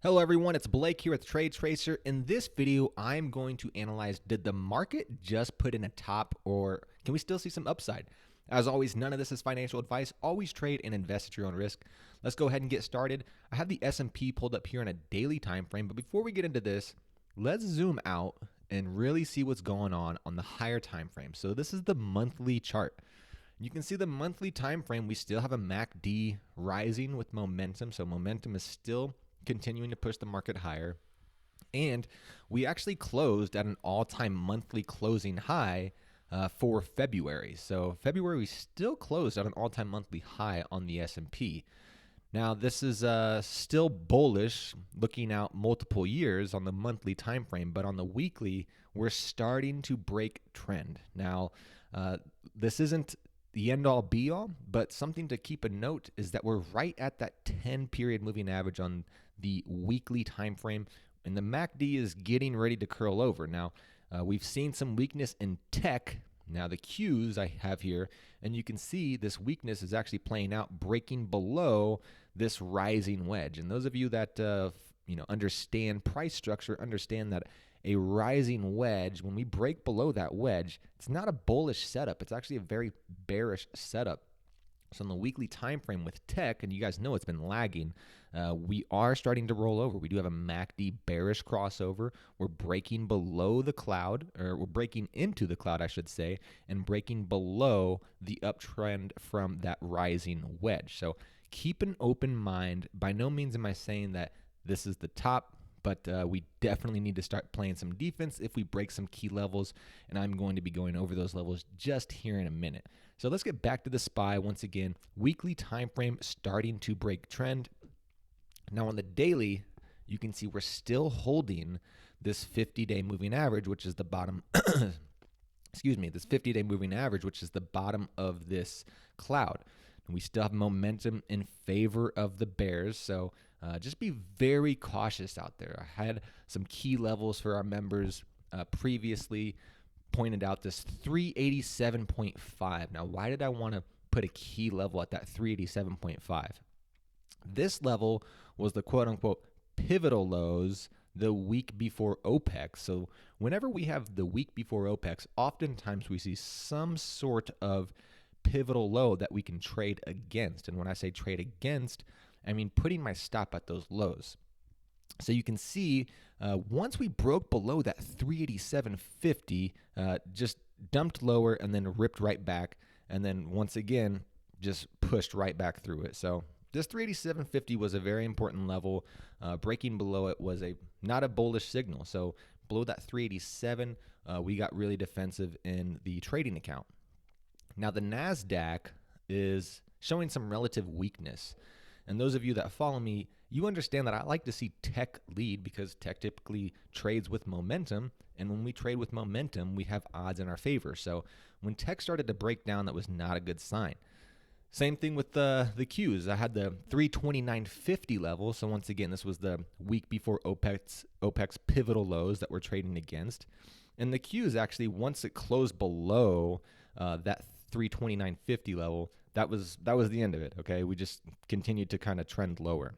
Hello everyone, it's Blake here with Trade Tracer. In this video, I'm going to analyze, did the market just put in a top or can we still see some upside? As always, none of this is financial advice. Always trade and invest at your own risk. Let's go ahead and get started. I have the S&P pulled up here in a daily time frame, but before we get into this, let's zoom out and really see what's going on the higher time frame. So this is the monthly chart. You can see the monthly time frame, we still have a MACD rising with momentum. So momentum is still continuing to push the market higher. And we actually closed at an all-time monthly closing high for February. So February, we still closed at an all-time monthly high on the S&P. Now, this is still bullish looking out multiple years on the monthly time frame, but on the weekly, we're starting to break trend. Now, this isn't the end-all be-all, but something to keep a note is that we're right at that 10-period moving average on the weekly time frame, and the MACD is getting ready to curl over. Now, we've seen some weakness in tech. Now, the Qs I have here, and you can see this weakness is actually playing out, breaking below this rising wedge. And those of you that understand price structure understand that a rising wedge, when we break below that wedge, it's not a bullish setup. It's actually a very bearish setup. So on the weekly time frame with tech, and you guys know it's been lagging, we are starting to roll over. We do have a MACD bearish crossover. We're breaking below the cloud, or we're breaking into the cloud, I should say, and breaking below the uptrend from that rising wedge. So keep an open mind. By no means am I saying that this is the top, but we definitely need to start playing some defense if we break some key levels, and I'm going to be going over those levels just here in a minute. So let's get back to the SPY once again. Weekly time frame starting to break trend. Now on the daily, you can see we're still holding this 50-day moving average, which is the bottom. Excuse me, this 50-day moving average, which is the bottom of this cloud. And we still have momentum in favor of the bears. So just be very cautious out there. I had some key levels for our members previously pointed out, this 387.5. Now, why did I want to put a key level at that 387.5? This level was the quote-unquote pivotal lows the week before OPEX. So whenever we have the week before OPEX, oftentimes we see some sort of pivotal low that we can trade against. And when I say trade against, I mean putting my stop at those lows. So you can see once we broke below that 387.50, just dumped lower and then ripped right back. And then once again, just pushed right back through it. So this 387.50 was a very important level. Breaking below it was not a bullish signal. So below that 387, we got really defensive in the trading account. Now the NASDAQ is showing some relative weakness. And those of you that follow me, you understand that I like to see tech lead because tech typically trades with momentum. And when we trade with momentum, we have odds in our favor. So when tech started to break down, that was not a good sign. Same thing with the Qs. I had the 329.50 level. So once again, this was the week before OPEX pivotal lows that we're trading against. And the Qs actually, once it closed below that 329.50 level, that was the end of it. Okay, we just continued to kind of trend lower.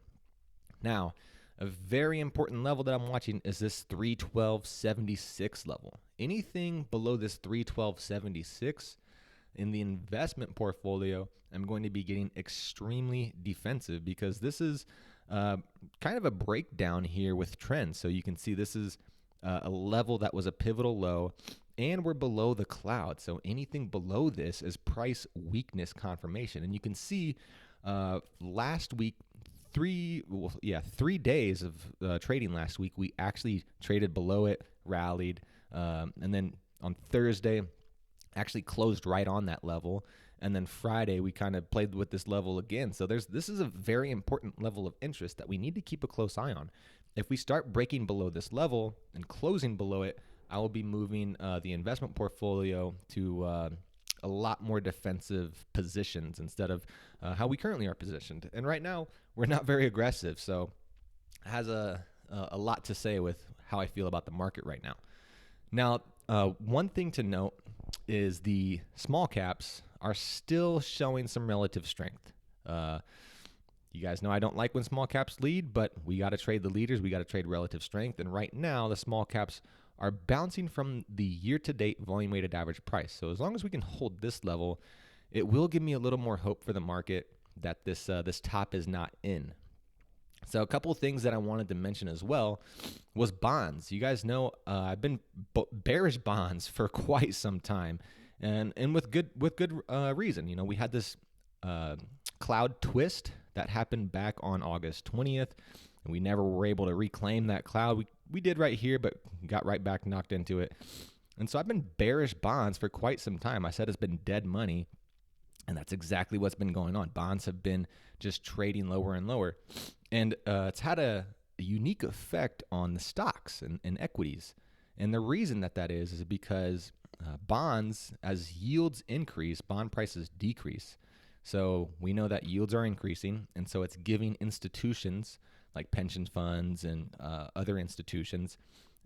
Now, a very important level that I'm watching is this 312.76 level. Anything below this 312.76 in the investment portfolio, I'm going to be getting extremely defensive because this is kind of a breakdown here with trends. So you can see this is a level that was a pivotal low, and we're below the cloud. So anything below this is price weakness confirmation. And you can see last week, 3 days of trading last week, we actually traded below it, rallied, and then on Thursday, actually closed right on that level. And then Friday, we kind of played with this level again. So this is a very important level of interest that we need to keep a close eye on. If we start breaking below this level and closing below it, I will be moving the investment portfolio to a lot more defensive positions instead of how we currently are positioned. And right now, we're not very aggressive. So it has a lot to say with how I feel about the market right now. Now, one thing to note is the small caps are still showing some relative strength. You guys know I don't like when small caps lead, but we got to trade the leaders. We got to trade relative strength. And right now, the small caps are bouncing from the year-to-date volume-weighted average price. So as long as we can hold this level, it will give me a little more hope for the market that this top is not in. So a couple of things that I wanted to mention as well was bonds. You guys know I've been bearish bonds for quite some time, and with good reason. You know, we had this cloud twist that happened back on August 20th, and we never were able to reclaim that cloud. We did right here, but got right back knocked into it. And so I've been bearish bonds for quite some time. I said it's been dead money, and that's exactly what's been going on. Bonds have been just trading lower and lower. And it's had a unique effect on the stocks and equities. And the reason that is because bonds, as yields increase, bond prices decrease. So we know that yields are increasing, and so it's giving institutions like pension funds and other institutions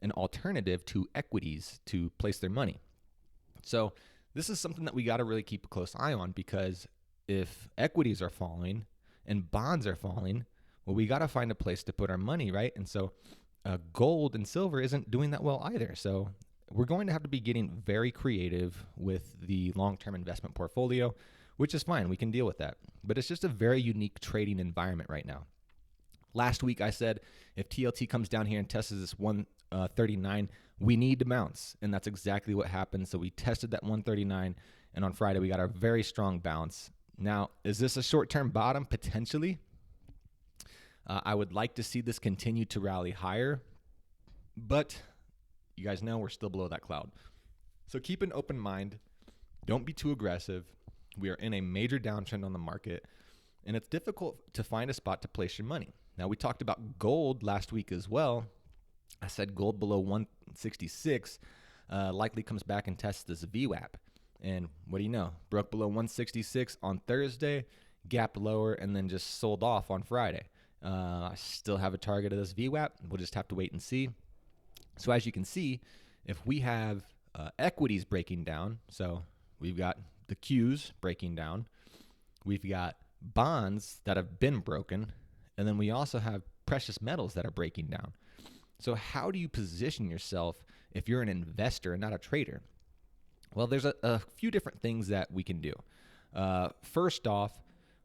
an alternative to equities to place their money. So this is something that we got to really keep a close eye on, because if equities are falling and bonds are falling, well, we got to find a place to put our money, right? And so gold and silver isn't doing that well either. So we're going to have to be getting very creative with the long-term investment portfolio, which is fine. We can deal with that. But it's just a very unique trading environment right now. Last week I said if TLT comes down here and tests this 139, we need to bounce. And that's exactly what happened. So we tested that 139, and on Friday we got a very strong bounce. Now, is this a short-term bottom? Potentially. I would like to see this continue to rally higher, but you guys know we're still below that cloud. So keep an open mind. Don't be too aggressive. We are in a major downtrend on the market, and it's difficult to find a spot to place your money. Now, we talked about gold last week as well. I said gold below 166 likely comes back and tests this VWAP. And what do you know? Broke below 166 on Thursday, gapped lower, and then just sold off on Friday. I still have a target of this VWAP. We'll just have to wait and see. So as you can see, if we have equities breaking down, so we've got the Qs breaking down, we've got bonds that have been broken, and then we also have precious metals that are breaking down. So how do you position yourself if you're an investor and not a trader? Well, there's a few different things that we can do. First off,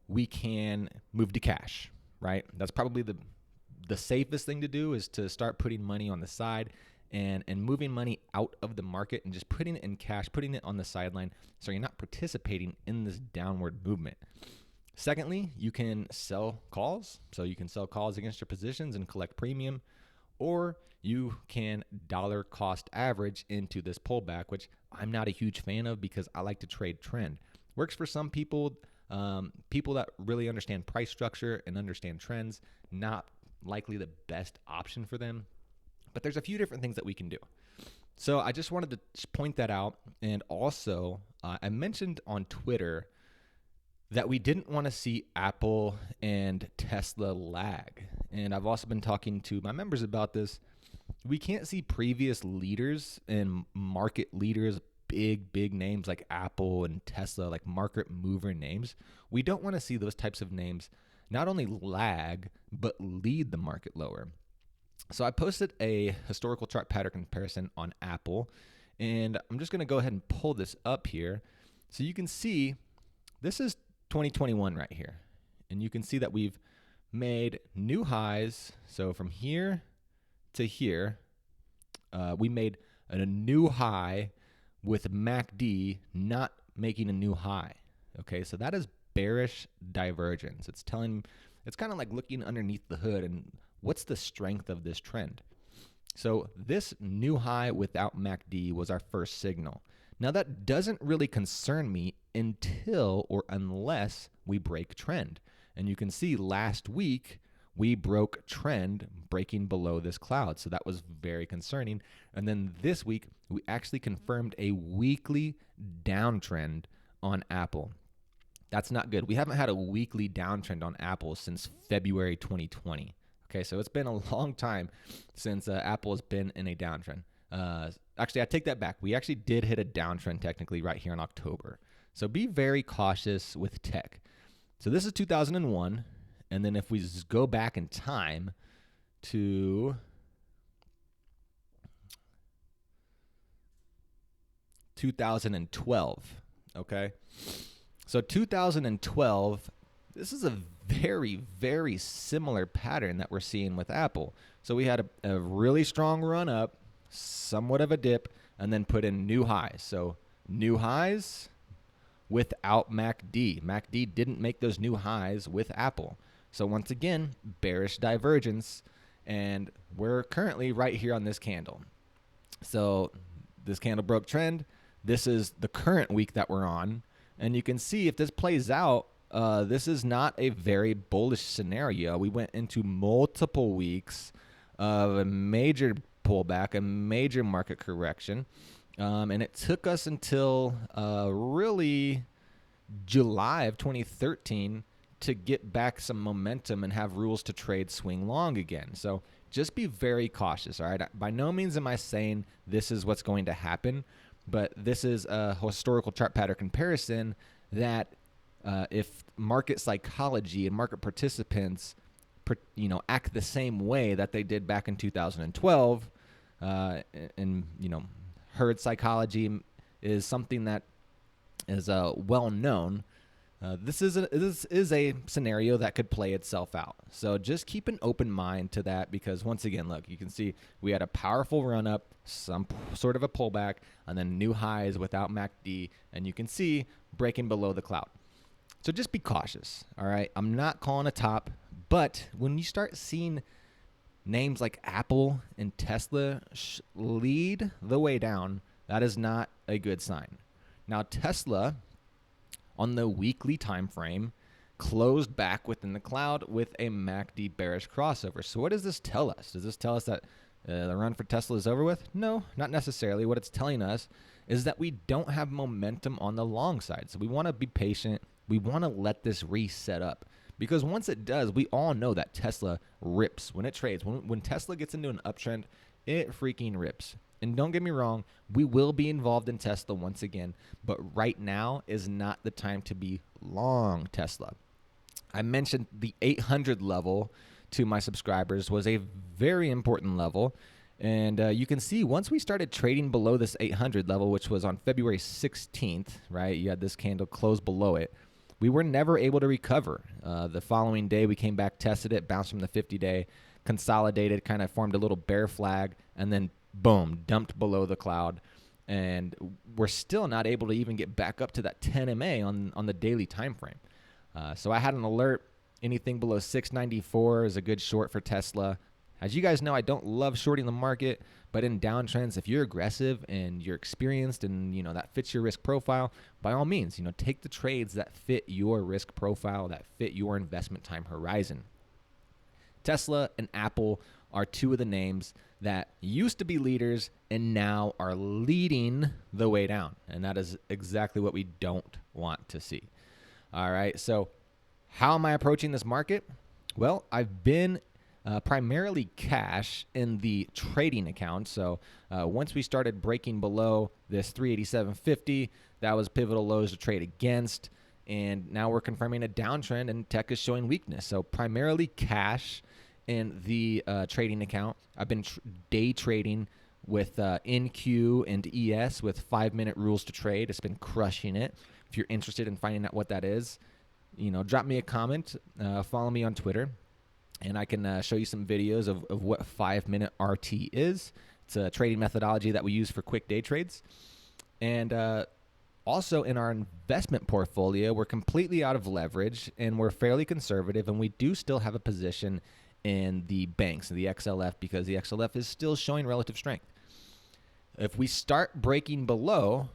we can move to cash, right? That's probably the safest thing to do, is to start putting money on the side and moving money out of the market and just putting it in cash, putting it on the sideline so you're not participating in this downward movement. Secondly, you can sell calls. So you can sell calls against your positions and collect premium, or you can dollar cost average into this pullback, which I'm not a huge fan of because I like to trade trend. Works for some people, people that really understand price structure and understand trends, not likely the best option for them. But there's a few different things that we can do. So I just wanted to point that out. And also, I mentioned on Twitter that we didn't want to see Apple and Tesla lag. And I've also been talking to my members about this. We can't see previous leaders and market leaders, big names like Apple and Tesla, like market mover names. We don't want to see those types of names not only lag, but lead the market lower. So I posted a historical chart pattern comparison on Apple, and I'm just going to go ahead and pull this up here. So you can see this is 2021 right here. And you can see that we've made new highs. So from here to here, we made a new high with MACD not making a new high. Okay, so that is bearish divergence. It's kind of like looking underneath the hood and what's the strength of this trend. So this new high without MACD was our first signal. Now that doesn't really concern me until or unless we break trend. And you can see last week we broke trend, breaking below this cloud. So that was very concerning. And then this week we actually confirmed a weekly downtrend on Apple. That's not good. We haven't had a weekly downtrend on Apple since February 2020. Okay, so it's been a long time since Apple has been in a downtrend. Actually, I take that back. We actually did hit a downtrend technically right here in October. So be very cautious with tech. So this is 2001, And then if we go back in time to 2012, okay? So 2012, this is a very, very similar pattern that we're seeing with Apple. So we had a really strong run up, somewhat of a dip, and then put in new highs. So new highs without MACD. MACD didn't make those new highs with Apple. So once again, bearish divergence, and we're currently right here on this candle. So this candle broke trend. This is the current week that we're on, and you can see if this plays out, this is not a very bullish scenario. We went into multiple weeks of a major pullback, a major market correction, and it took us until really July of 2013 to get back some momentum and have rules to trade swing long again. So just be very cautious, all right? By no means am I saying this is what's going to happen, but this is a historical chart pattern comparison that if market psychology and market participants act the same way that they did back in 2012, and herd psychology is something that is well known. This is a scenario that could play itself out. So just keep an open mind to that, because once again, look, you can see we had a powerful run up, some sort of a pullback, and then new highs without MACD, and you can see breaking below the cloud. So just be cautious, all right? I'm not calling a top, but when you start seeing names like Apple and Tesla lead the way down, that is not a good sign. Now, Tesla on the weekly time frame closed back within the cloud with a MACD bearish crossover. So what does this tell us? Does this tell us that the run for Tesla is over with? No, not necessarily. What it's telling us is that we don't have momentum on the long side. So we want to be patient. We want to let this reset up, because once it does, we all know that Tesla rips when it trades. When Tesla gets into an uptrend, it freaking rips. And don't get me wrong, we will be involved in Tesla once again, but right now is not the time to be long Tesla. I mentioned the 800 level to my subscribers was a very important level. And you can see once we started trading below this 800 level, which was on February 16th, right? You had this candle close below it. We were never able to recover. The following day, we came back, tested it, bounced from the 50-day, consolidated, kind of formed a little bear flag, and then boom, dumped below the cloud. And we're still not able to even get back up to that 10 MA on the daily time frame. So I had an alert. Anything below 694 is a good short for Tesla. As you guys know, I don't love shorting the market, but in downtrends, if you're aggressive and you're experienced and that fits your risk profile, by all means, take the trades that fit your risk profile, that fit your investment time horizon. Tesla and Apple are two of the names that used to be leaders and now are leading the way down. And that is exactly what we don't want to see. All right. So how am I approaching this market? Well, I've been primarily cash in the trading account. So once we started breaking below this 387.50, that was pivotal lows to trade against. And now we're confirming a downtrend and tech is showing weakness. So primarily cash in the trading account. I've been day trading with NQ and ES with 5-minute rules to trade. It's been crushing it. If you're interested in finding out what that is, drop me a comment, follow me on Twitter, and I can show you some videos of what 5-minute RT is. It's a trading methodology that we use for quick day trades. And also in our investment portfolio, we're completely out of leverage and we're fairly conservative, and we do still have a position in the banks, the XLF, because the XLF is still showing relative strength. If we start breaking below,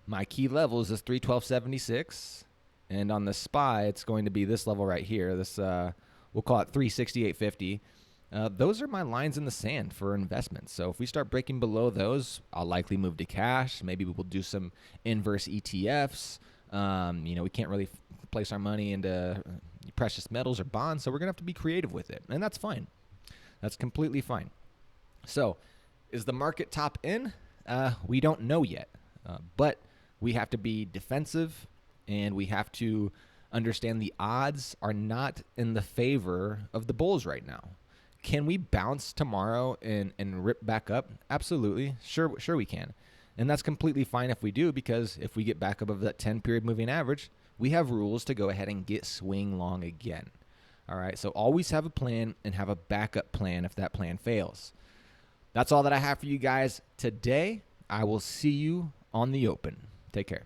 my key level is this 312.76, and on the SPY, it's going to be this level right here. This we'll call it 368.50. Those are my lines in the sand for investments. So if we start breaking below those, I'll likely move to cash. Maybe we'll do some inverse ETFs. We can't really place our money into precious metals or bonds, so we're going to have to be creative with it, and that's fine. That's completely fine. So is the market top in? We don't know yet, but we have to be defensive, and we have to understand the odds are not in the favor of the bulls right now. Can we bounce tomorrow and rip back up? Absolutely. Sure we can. And that's completely fine if we do, because if we get back above that 10-period moving average, we have rules to go ahead and get swing long again. All right, so always have a plan and have a backup plan if that plan fails. That's all that I have for you guys today. I will see you on the open. Take care.